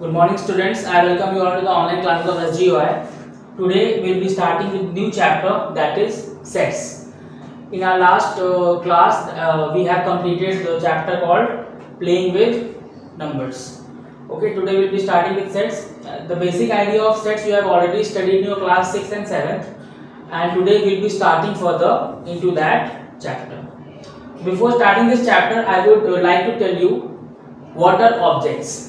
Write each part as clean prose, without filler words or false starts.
Good morning, students. I welcome you all to the online class of SGUI. Today we will be starting with new chapter, that is sets. In our last class, we have completed the chapter called playing with numbers. Okay, today we will be starting with sets. The basic idea of sets you have already studied in your class 6th and 7th, and today we will be starting further into that chapter. Before starting this chapter, I would like to tell you what are objects.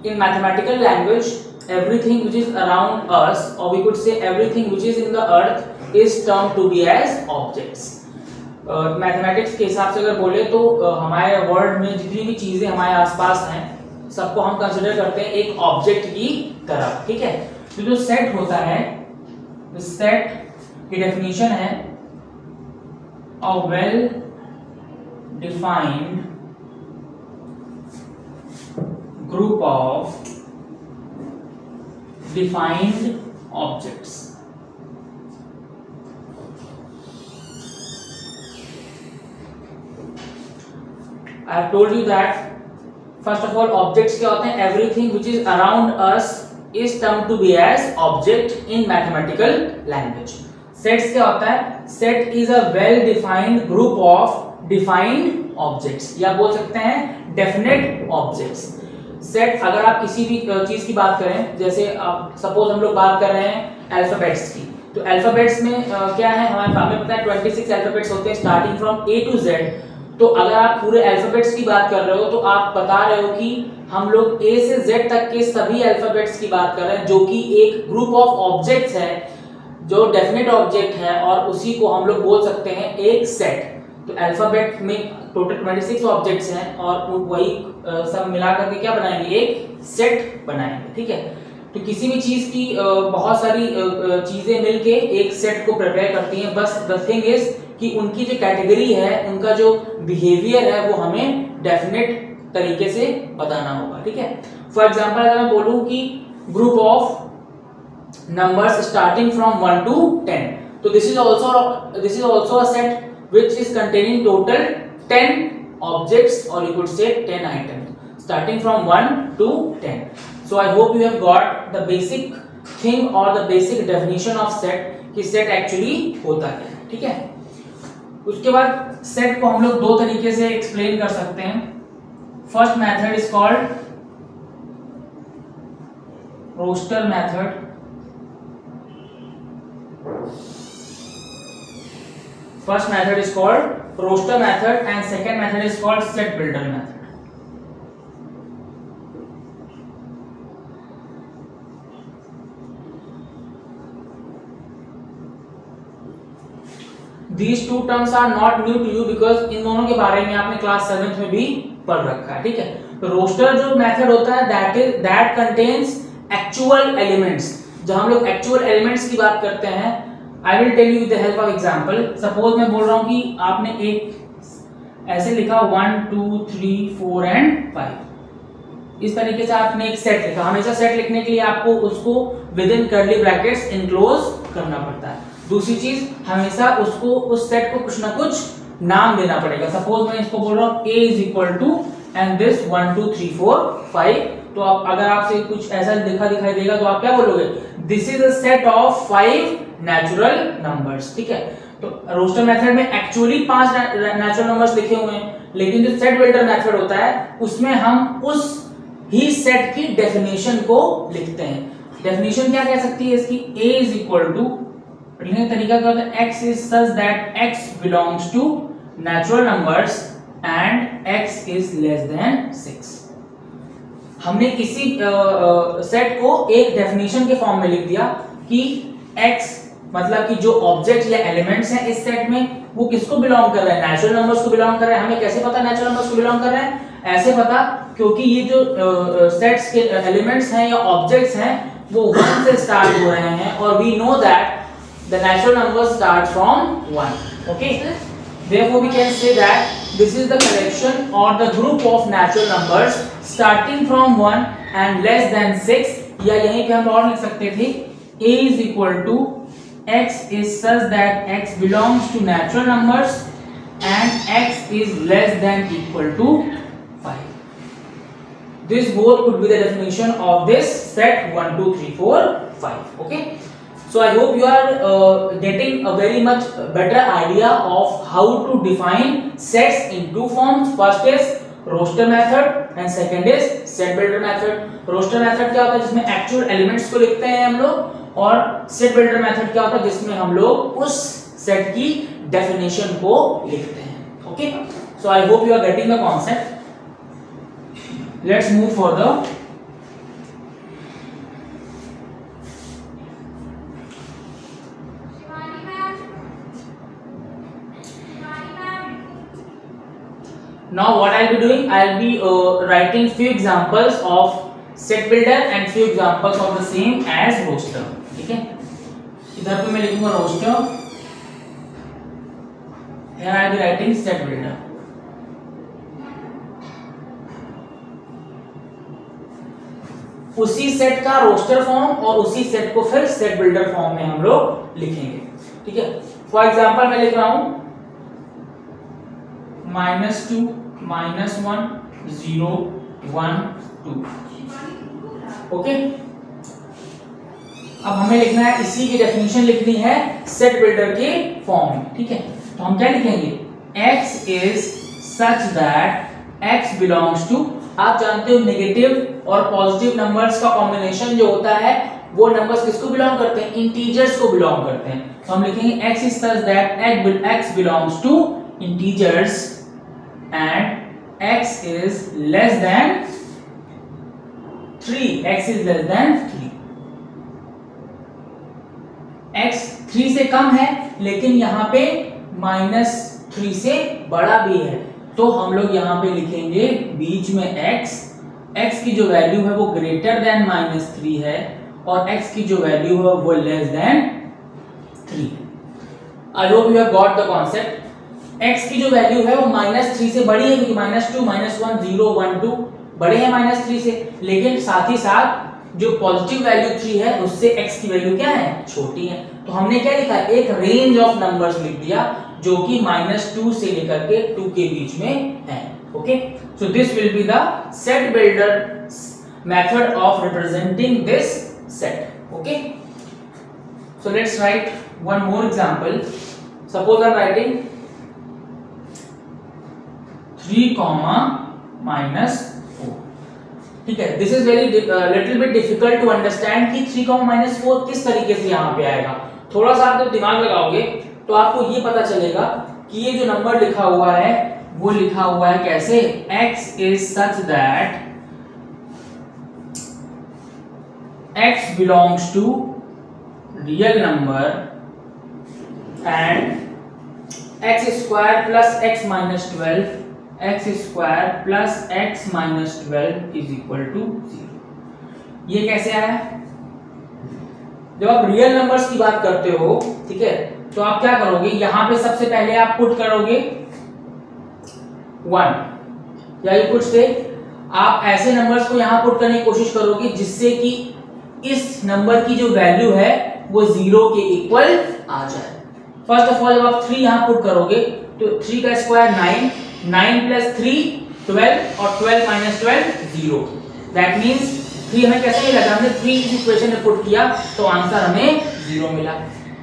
In mathematical language, everything which is around us, or we could say everything which is in the earth, is termed to be as objects. Mathematics के हिसाब से अगर बोले तो हमारे world में जितनी भी चीजें हमारे आसपास हैं, सबको हम कंसिडर करते हैं एक ऑब्जेक्ट की तरह. ठीक है. तो जो सेट होता है, सेट की डेफिनेशन है a well defined group of defined objects. I have told you that first of all objects क्या होते हैं? Everything which is around us is termed to be as object in mathematical language. Sets क्या होता है? Set is a well defined group of defined objects, या बोल सकते हैं definite objects. सेट, अगर आप किसी भी चीज की बात करें, जैसे आप सपोज हम लोग बात कर रहे हैं अल्फाबेट्स की, तो अल्फाबेट्स में क्या है, हमें पता है 26 अल्फाबेट्स होते हैं starting from A to Z. तो अगर आप पूरे अल्फाबेट्स की बात कर रहे हो तो आप बता रहे हो कि हम लोग ए से जेड तक के सभी अल्फाबेट्स की बात कर रहे हैं, जो कि एक ग्रुप ऑफ ऑब्जेक्ट्स है, जो डेफिनेट ऑब्जेक्ट है, और उसी को हम लोग बोल सकते हैं एक सेट. तो अल्फाबेट में टोटल 26 ऑब्जेक्ट्स हैं, और वही सब मिला करके क्या बनाएंगे, एक सेट बनाएंगे. ठीक है. तो किसी भी चीज की बहुत सारी चीजें मिलके एक सेट को प्रिपेयर करती हैं. बस द थिंग इज कि उनकी जो कैटेगरी है, उनका जो बिहेवियर है, वो हमें डेफिनेट तरीके से बताना होगा. ठीक है. फॉर एग्जांपल अगर मैं बोलूं कि group of numbers starting from 1 to 10, तो this is also a set which is containing total 10 objects, or you could say 10 items starting from 1 to 10. So I hope you have got the basic thing or the basic definition of set, कि set actually होता है. ठीक है. उसके बाद set को हम लोग दो तरीके से explain कर सकते हैं. First method is called roster method. First method is called roster method and second method is called set builder method. These two terms are not new to you because इन दोनों के बारे में आपने क्लास 7th में भी पढ़ रखा है. ठीक है. तो रोस्टर जो मेथड होता है that contains actual elements. जब हम लोग actual elements की बात करते हैं, I will tell you with the help of example. Suppose मैं बोल रहा हूँ कि आपने एक ऐसे लिखा 1 2 3 4 and 5. इस तरीके से आपने एक सेट लिखा. हमेशा सेट लिखने के लिए आपको उसको with in curly brackets enclose करना पड़ता है. दूसरी चीज, हमेशा उसको उस सेट को कुछ ना कुछ नाम देना पड़ेगा. सपोज मैं इसको बोल रहा हूँ A is equal to and this 1 2 3 4 5. तो आप अगर आपसे कुछ ऐसा दिखाई देगा तो आप क्या बोलोगे, this is a set of 5 natural numbers. ठीक है. तो रोस्टर मेथड में एक्चुअली 5 नेचुरल नंबर्स लिखे हुए हैं, लेकिन जो सेट बिल्डर मेथड होता है उसमें हम उस ही सेट की डेफिनेशन को लिखते हैं. डेफिनेशन क्या कह सकती है इसकी, A is equal to, लिखने का तरीका क्या होता है, X is such that X belongs to natural numbers and X is less than 6. हमने किसी सेट को एक डेफिनेशन के फॉर्म में लिख दिया कि X मतलब कि जो ऑब्जेक्ट या एलिमेंट्स हैं इस सेट में, वो किसको बिलोंग कर रहे हैं, नेचुरल नंबर्स को बिलोंग कर रहे हैं. हमें कैसे पता नेचुरल नंबर्स को बिलोंग कर रहे हैं? ऐसे पता क्योंकि ये जो सेट्स के एलिमेंट्स हैं या ऑब्जेक्ट्स हैं वो 1 से स्टार्ट हो रहे हैं, और we know that the natural numbers start from 1. Okay. Therefore we can say that this is the collection or the group of natural numbers starting from 1 and less than 6. या यहीं पे हम और लिख सकते थे A is equal to X is such that X belongs to natural numbers and X is less than equal to 5. This both could be the definition of this set 1, 2, 3, 4, 5. Okay. So I hope you are getting a very much better idea of how to define sets in two forms. First is roster method and second is set builder method. Roster method क्या होता है, जिसमें actual elements को लिखते हैं हम लोग, और सेट बिल्डर मेथड क्या होता है, जिसमें हम लोग उस सेट की डेफिनेशन को लिखते हैं. Okay, so I hope you are getting the concept. Let's move further. Now what I'll be doing, I'll be writing few examples of set builder and few examples of the same as roster. ठीक है, इधर पे मैं लिखूंगा roster, here I'll be writing set builder. उसी set का roster form और उसी सेट को फिर सेट बिल्डर फॉर्म में हम लोग लिखेंगे. ठीक है, फॉर एग्जांपल मैं लिख रहा हूं -2 -1 0 1 2. ओके, अब हमें लिखना है, इसी की डेफिनेशन लिखनी है सेट बिल्डर के फॉर्म में. ठीक है, तो हम क्या लिखेंगे, x is such that x belongs to, आप जानते हो नेगेटिव और पॉजिटिव नंबर्स का कॉम्बिनेशन जो होता है वो नंबर्स किसको बिलोंग करते हैं, इंटीजर्स को बिलोंग करते हैं. तो हम लिखेंगे x is such that x belongs to integers and x is less than 3. x is less than 3. x 3 से कम है लेकिन यहाँ पे -3 से बड़ा भी है, तो हम लोग यहाँ पे लिखेंगे बीच में x की जो वैल्यू है वो ग्रेटर देन -3 है और x की जो वैल्यू है वो less than 3. I hope you have got the concept. x की जो वैल्यू है वो -3 से बड़ी है, क्योंकि -2 -1 0 1 2 बड़े हैं -3 से, लेकिन साथ ही साथ जो पॉजिटिव वैल्यू 3 है उससे x की वैल्यू क्या है, छोटी है. तो हमने क्या लिखा, एक रेंज ऑफ नंबर्स लिख दिया जो कि -2 से लेकर के 2 के बीच में है. Okay, so this will be the set builder method of representing this set. Okay, so let's write one more example. Suppose I am writing 3, -4. ठीक है, this is very little bit difficult to understand कि 3, -4 किस तरीके से यहाँ पे आएगा. थोड़ा सा आप जब दिमाग लगाओगे तो आपको ये पता चलेगा कि ये जो नंबर लिखा हुआ है वो लिखा हुआ है कैसे, x is such that x belongs to real number and x square plus x minus 12 x square plus x minus 12 is equal to 0. ये कैसे आया, जब आप रियल नंबर्स की बात करते हो, ठीक है, तो आप क्या करोगे, यहां पे सबसे पहले आप पुट करोगे 1, या यू कुड से आप ऐसे नंबर्स को यहां पुट करने की कोशिश करोगे जिससे कि इस नंबर की जो वैल्यू है वो 0 के इक्वल आ जाए. फर्स्ट ऑफ ऑल जब आप 3 यहां पुट करोगे तो 3 का स्क्वायर 9, 9 + 3 12 और 12 - 12 0. दैट मींस 3 हमें कैसे मिला, हमने 3 इस इक्वेशन में पुट किया तो आंसर हमें 0 मिला.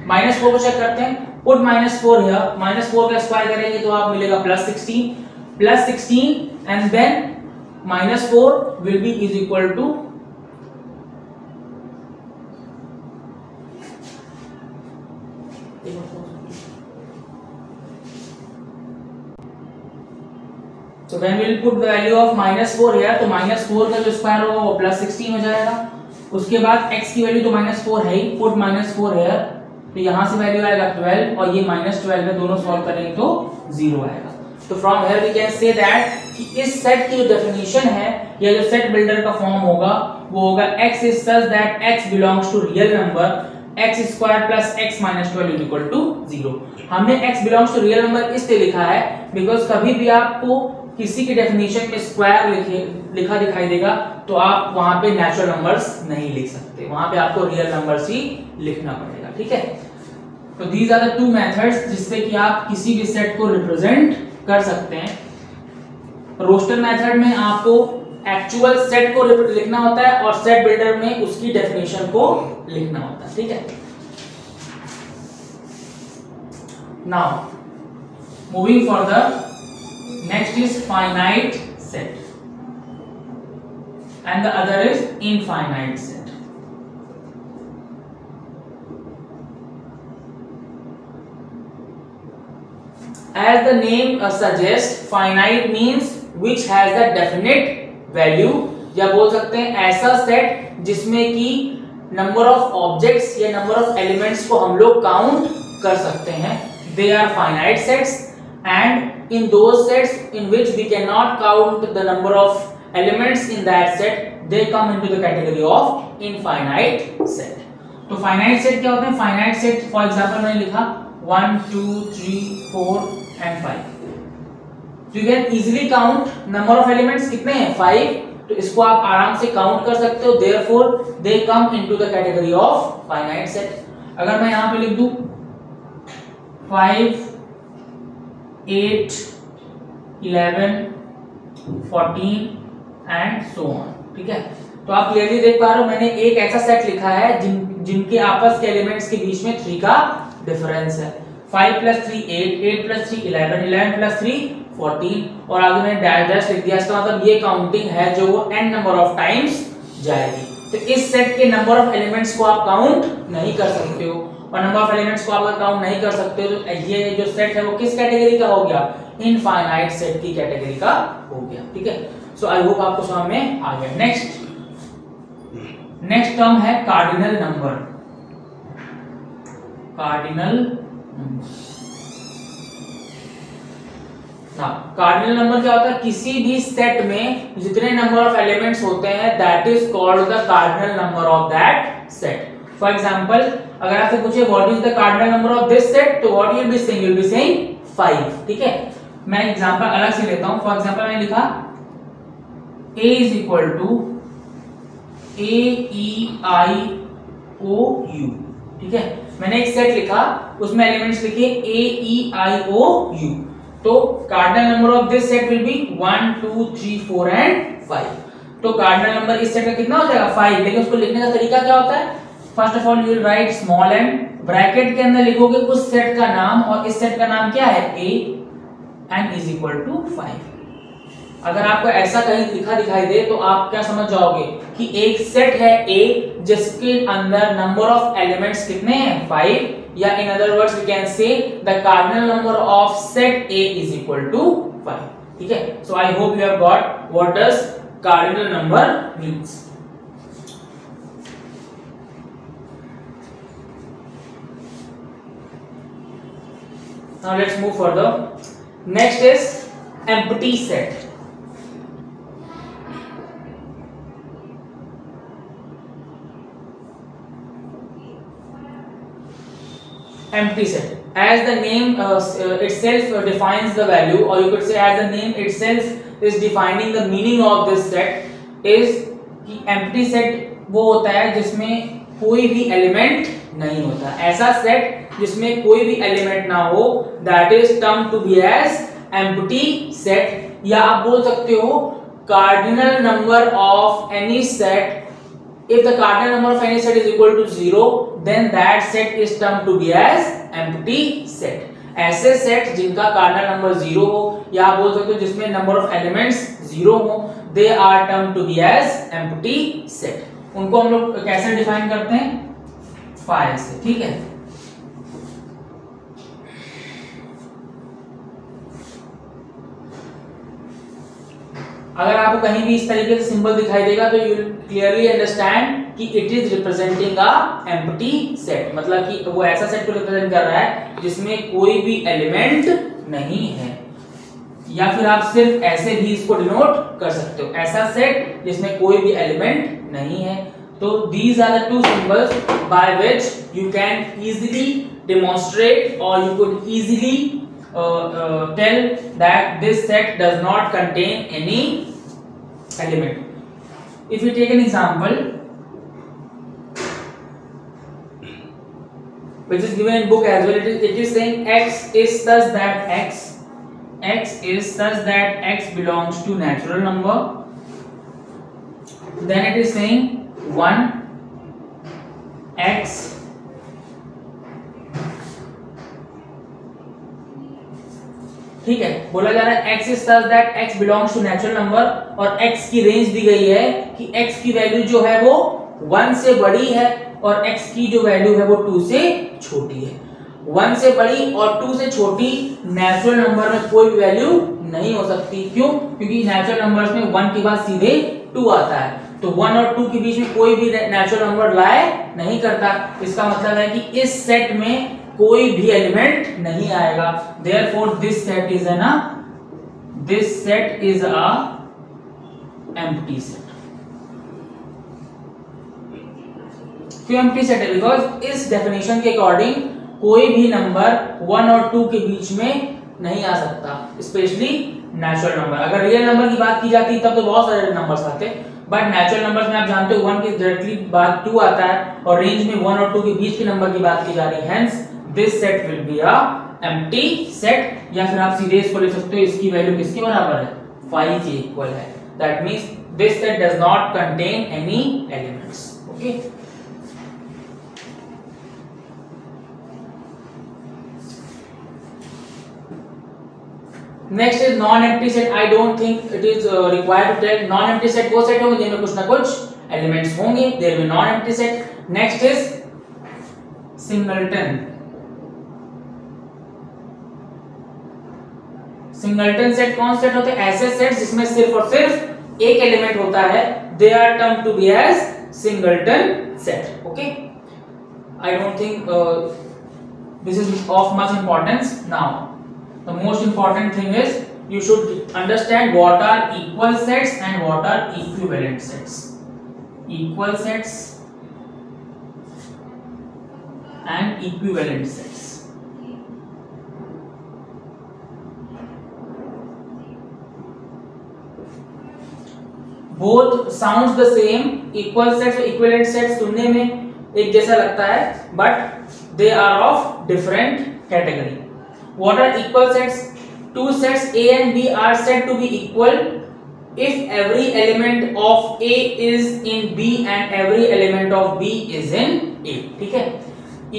-4 को चेक करते हैं, पुट -4 है, -4 का स्क्वायर करेंगे तो आप मिलेगा +16 and then -4 will be is equal to So when we will put the value of -4 here, तो -4 का जो स्क्वायर होगा वो +16 हो जाएगा. उसके बाद x की वैल्यू तो -4 है ही, पुट -4 here, तो यहाँ से वैल्यू आएगा 12 और ये -12 में दोनों सॉल्व करेंगे तो 0 आएगा. तो from here we can say that कि इस सेट की जो डेफिनेशन है या जो सेट बिल्डर का फॉर्म होगा वो होगा x is such that x belongs to real number x square plus x minus 12 is equal to 0. हमने x belongs to real number इसलिए लिखा है बिकॉज कभी भी आपको किसी की डेफिनेशन में स्क्वायर लिखा दिखाई देगा तो आप वहां पे नेचुरल नंबर्स नहीं लिख सकते, वहां पे आपको रियल नंबर्स ही लिखना पड़ेगा. ठीक है, तो these are the two methods जिससे कि आप किसी भी सेट को रिप्रेजेंट कर सकते हैं. रोस्टर मेथड में आपको एक्चुअल सेट को लिखना होता है और सेट बिल्डर में उसकी डेफिनेशन को लिखना होता है, ठीक है। Now moving further, next is finite set and the other is infinite set. As the name suggests, finite means which has a definite value, या बोल सकते हैं ऐसा सेट जिसमें कि नंबर ऑफ ऑब्जेक्ट्स या नंबर ऑफ एलिमेंट्स को हम लोग काउंट कर सकते हैं। They are finite sets, and in those sets in which we cannot count the number of elements in that set, they come into the category of infinite set. तो finite set क्या होते हैं? Finite set for example मैंने लिखा 1 2 3 4 and 5, so you can easily count number of elements कितने हैं 5, तो इसको आप आराम से काउंट कर सकते हो, therefore they come into the category of finite set। अगर मैं यहाँ पे लिख दूं 5 8 11 14 and so on, ठीक है। तो आप क्लियरली देख पा रहे हो मैंने एक ऐसा सेट लिखा है जिनके आपस के एलिमेंट्स के बीच में 3 का डिफरेंस है। 5 + 3 8, 8 + 3 11, 11 + 3 14, और आगे मैंने डैश डैश लिख दिया। इसका मतलब ये काउंटिंग है जो वो n नंबर ऑफ टाइम्स जाएगी। तो इस सेट के नंबर ऑफ एलिमेंट्स को आप काउंट नहीं कर सकते हो, और नंबर ऑफ एलिमेंट्स को आप अगर काउंट नहीं कर सकते हो तो ये जो सेट है वो किस कैटेगरी का हो गया? इनफाइनाइट सेट की कैटेगरी का हो गया, ठीक है। सो आई होप आपको समझ में आ गया। नेक्स्ट टर्म है cardinal number. Cardinal cardinal number क्या होता है? किसी भी सेट में जितने नंबर ऑफ एलिमेंट्स होते हैं that is called the cardinal number of that set. For example अगर आपसे पूछे what is the cardinal number of this set, तो what you will be saying? You will be saying 5, ठीक है। मैं example अलग से लेता हूं। फॉर एग्जांपल मैंने लिखा a = a e i o u, ठीक है। मैंने एक सेट लिखा, उसमें एलिमेंट्स लिखे a e i o u, तो cardinal number of this set will be 1 2 3 4 and 5। तो कार्डिनल नंबर इस सेट का कितना हो जाएगा? 5। लेकिन उसको लिखने का तरीका क्या होता है? First of all you will write small n, bracket के अंदर लिखोगे उस सेट का नाम, और इस सेट का नाम क्या है? a and is equal to 5। अगर आपको ऐसा कहीं लिखा दिखाई दे तो आप क्या समझ जाओगे कि एक सेट है A जिसके अंदर नंबर ऑफ एलिमेंट्स कितने हैं? 5, या in other words we can say the cardinal number of set A is equal to 5, ठीक है। So I hope you have got what does cardinal number means. Now let's move further. Next is empty set. Empty set, as the name itself defines the value, or you could say as the name itself is defining the meaning of this set, is कि empty set वो होता है जिसमें कोई भी element नहीं होता। ऐसा सेट जिसमें कोई भी एलिमेंट ना हो that is termed to be as empty set, या आप बोल सकते हो cardinal number of any set। If the cardinal number of any set is equal to 0, then that set is termed to be as empty set। ऐसे set जिनका cardinal number 0 हो, या आप बोल सकते हो जिसमें नंबर ऑफ एलिमेंट्स 0 हो, they are termed to be as empty set। उनको हम लोग कैसे डिफाइन करते हैं? फाइल से, ठीक है। अगर आपको कहीं भी इस तरीके से सिंबल दिखाई देगा तो यू विल क्लियरली अंडरस्टैंड कि it is representing a empty set, मतलब कि वो ऐसा सेट को रिप्रेजेंट कर रहा है जिसमें कोई भी एलिमेंट नहीं है। या फिर आप सिर्फ ऐसे भी इसको डिनोट कर सकते हो, ऐसा सेट जिसमें कोई भी एलिमेंट नहीं है। तो these are the two symbols by which you can easily demonstrate, or you could easily tell that this set does not contain any element. If you take an example which is given in book as well, it is saying x is such that x is such that x belongs to natural number, then it is saying 1 x ठीक है, बोला जा रहा है x is such that x belongs to natural number और x की range दी गई है कि x की वैल्यू जो है वो 1 से बड़ी है और x की जो वैल्यू है वो 2 से छोटी है। 1 से बड़ी और 2 से छोटी नेचुरल नंबर में कोई भी वैल्यू नहीं हो सकती। क्यों? क्योंकि नेचुरल नंबर्स में 1 के बाद सीधे 2 आता है, तो 1 और 2 के बीच में कोई भी नेचुरल नंबर लाई नहीं करता। इसका मतलब है कि इस सेट में कोई भी एलिमेंट नहीं आएगा। Therefore this set is a empty set। क्यों empty set है? बिकॉज इस डेफिनेशन के अकॉर्डिंग कोई भी नंबर 1 और 2 के बीच में नहीं आ सकता, स्पेशली नेचुरल नंबर। अगर रियल नंबर की बात की जाती तब तो बहुत सारे नंबर्स आते, बट नेचुरल नंबर्स में आप जानते हो 1 के डायरेक्टली बाद 2 आता है और रेंज में 1 और 2 के बीच के नंबर की बात की जा रही है। Hence this set will be a empty set. या फिर आप सीधे इसको लिख सकते हो, इसकी वैल्यू किसके बराबर है? 5 के इक्वल है। That means this set does not contain any elements. Okay, next is non empty set. I don't think it is required to tell. Non empty set वो सेट होंगे जिनमें कुछ ना कुछ एलिमेंट्स होंगे, there will non empty set. Next is singleton. Singleton set कौन set होते हैं? ऐसे सेट जिसमें सिर्फ और सिर्फ एक एलिमेंट होता है, they are term to be as singleton set. Okay, I don't think this is of much importance. Now the most important thing is you should understand what are equal sets and what are equivalent sets. Equal sets and equivalent sets. Both sounds the same. Equal sets और equivalent sets सुनने में एक जैसा लगता है, but they are of different category. What are equal sets? Two sets A and B are said to be equal if every element of A is in B and every element of B is in A। ठीक है,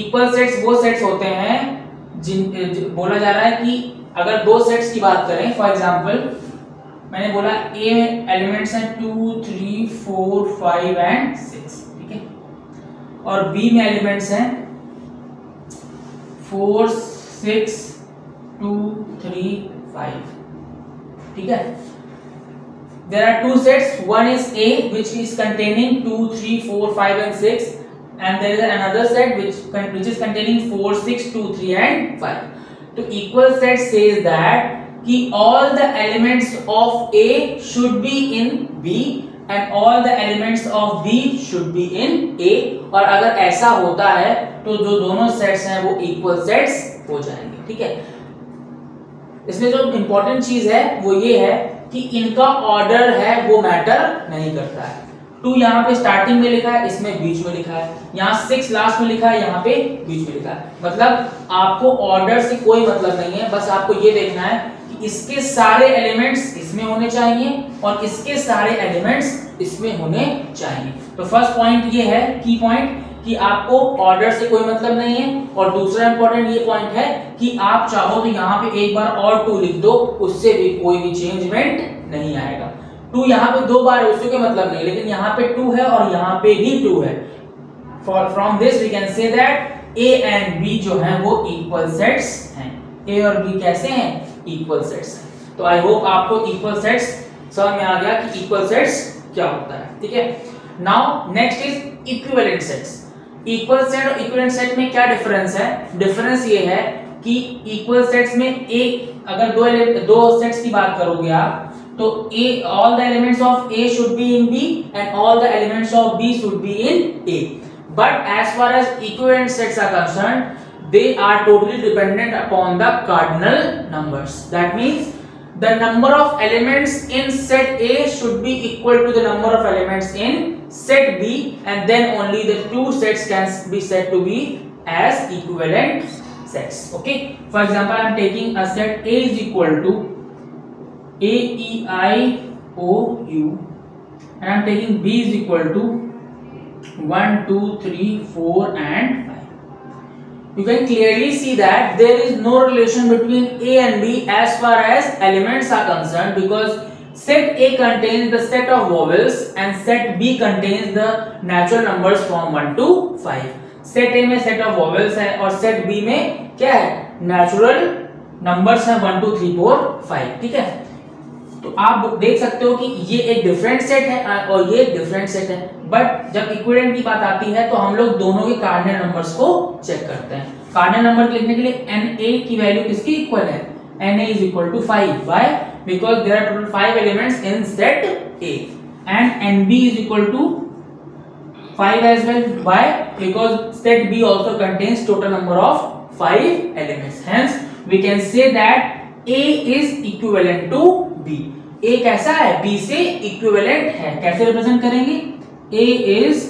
equal sets वो sets होते हैं जिन बोला जा रहा है कि अगर दो sets की बात करें, फॉर एग्जाम्पल मैंने बोला A में एलिमेंट्स हैं 2, 3, 4, 5 एंड 6, ठीक है, और B में एलिमेंट्स हैं 4, 6, 2, 3, 5, ठीक है। There are two sets. One is A, which is containing 2, 3, 4, 5 and 6, and there is another set which is containing 4, 6, 2, 3 and 5. So equal set says that कि all the elements of A should be in B and all the elements of B should be in A। और अगर ऐसा होता है तो जो दोनों sets हैं वो इक्वल सेट्स हो जाएंगे, ठीक है। इसमें जो इंपॉर्टेंट चीज है वो ये है कि इनका ऑर्डर है वो मैटर नहीं करता है। 2 यहाँ पे स्टार्टिंग में लिखा है, इसमें बीच में लिखा है, यहाँ 6 लास्ट में लिखा है, यहाँ पे बीच में लिखा है। मतलब आपको ऑर्डर से कोई मतलब नहीं है, बस आपको ये देखना है कि इसके सारे एलिमेंट्स इसमें होने चाहिए और इसके सारे एलिमेंट्स इसमें होने चाहिए। तो फर्स्ट पॉइंट ये है, की पॉइंट, कि आपको ऑर्डर से कोई मतलब नहीं है। और दूसरा इंपॉर्टेंट ये पॉइंट है कि आप चाहो तो यहाँ पे एक बार और 2 लिख दो, उससे भी कोई भी चेंजमेंट नहीं आएगा। 2 यहाँ पे 2 बार है उससे कोई मतलब नहीं, लेकिन यहाँ पे 2 है और यहाँ पे भी 2 है। From this we can say that A and B जो है वो इक्वल सेट्स हैं। A और B कैसे हैं? इक्वल सेट्स हैं। तो आई होप आपको इक्वल सेट्स समझ में आ गया कि इक्वल सेट्स क्या होता है, ठीक है। Now next is equivalent sets. Equal set और इक्विवेलेंट सेट में क्या डिफरेंस है? डिफरेंस ये है कि इक्वल सेट्स में एक अगर दो सेट्स की बात करोगे आप तो A all the elements of A should be in B and all the elements of B should be in A. But as far as equivalent sets are concerned, they are totally dependent upon the cardinal numbers. That means the number of elements in set A should be equal to the number of elements in set B, and then only the two sets can be said to be as equivalent sets. Okay, for example, I am taking a set A is equal to A E I O U and I'm taking B is equal to 1, 2, 3, 4 and 5. You can clearly see that there is no relation between A and B as far as elements are concerned, because set A contains the set of vowels and set B contains the natural numbers from 1 to 5. Set A में set of vowels है और set B में क्या है, natural numbers हैं 1 2 3 4 5, ठीक है। तो आप देख सकते हो कि ये एक डिफरेंट सेट है और ये डिफरेंट सेट है, बट जब इक्विवेलेंट की बात आती है तो हम लोग दोनों के कार्डिनल नंबर्स को चेक करते हैं। कार्डिनल नंबर लिखने के लिए Na की वैल्यू किसकी इक्वल है, Na is equal to 5. Why? Because there are total 5 elements in set A and Nb is equal to 5 as well. Why? Because set B also contains total number of 5 elements. Hence, we can say that A is equivalent to B. A कैसा है, B से equivalent है। कैसे represent करेंगे, A is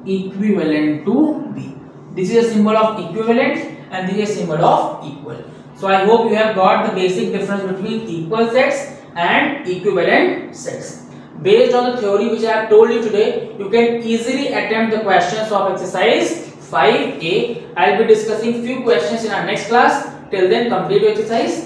equivalent to B. This is a symbol of equivalent and this is a symbol of equal. So I hope you have got the basic difference between equal sets and equivalent sets. Based on the theory which I have told you today, you can easily attempt the questions of exercise 5A. I will be discussing few questions in our next class. Till then, complete your exercise.